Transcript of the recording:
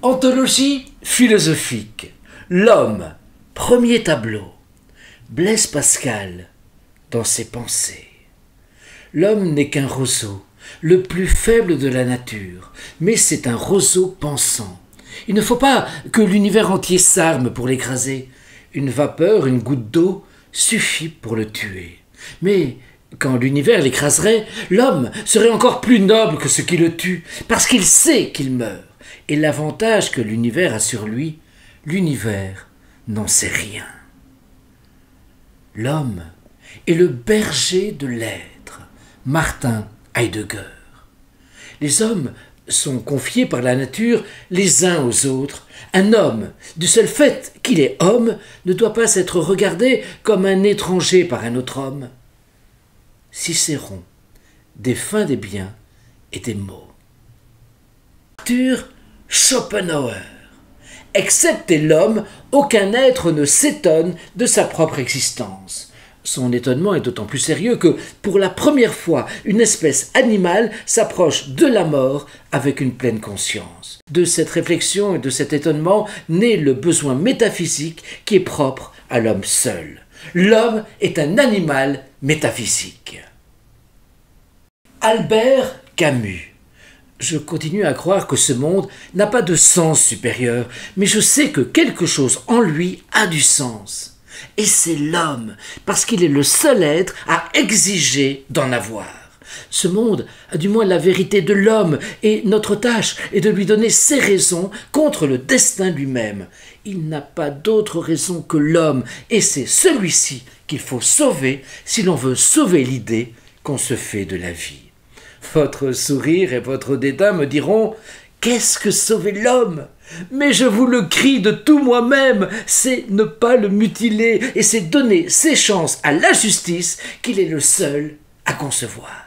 Anthologie philosophique. L'homme, premier tableau. Blaise Pascal, dans ses pensées. L'homme n'est qu'un roseau, le plus faible de la nature, mais c'est un roseau pensant. Il ne faut pas que l'univers entier s'arme pour l'écraser. Une vapeur, une goutte d'eau suffit pour le tuer. Mais quand l'univers l'écraserait, l'homme serait encore plus noble que ce qui le tue, parce qu'il sait qu'il meurt. Et l'avantage que l'univers a sur lui, l'univers n'en sait rien. L'homme est le berger de l'être. Martin Heidegger. Les hommes sont confiés par la nature les uns aux autres. Un homme, du seul fait qu'il est homme, ne doit pas être regardé comme un étranger par un autre homme. Cicéron, des fins des biens et des maux. Arthur Schopenhauer. Excepté l'homme, aucun être ne s'étonne de sa propre existence. Son étonnement est d'autant plus sérieux que, pour la première fois, une espèce animale s'approche de la mort avec une pleine conscience. De cette réflexion et de cet étonnement naît le besoin métaphysique qui est propre à l'homme seul. L'homme est un animal métaphysique. Albert Camus. Je continue à croire que ce monde n'a pas de sens supérieur, mais je sais que quelque chose en lui a du sens. Et c'est l'homme, parce qu'il est le seul être à exiger d'en avoir. Ce monde a du moins la vérité de l'homme, et notre tâche est de lui donner ses raisons contre le destin lui-même. Il n'a pas d'autre raison que l'homme, et c'est celui-ci qu'il faut sauver si l'on veut sauver l'idée qu'on se fait de la vie. Votre sourire et votre dédain me diront « Qu'est-ce que sauver l'homme ?» Mais je vous le crie de tout moi-même, c'est ne pas le mutiler et c'est donner ses chances à la justice qu'il est le seul à concevoir.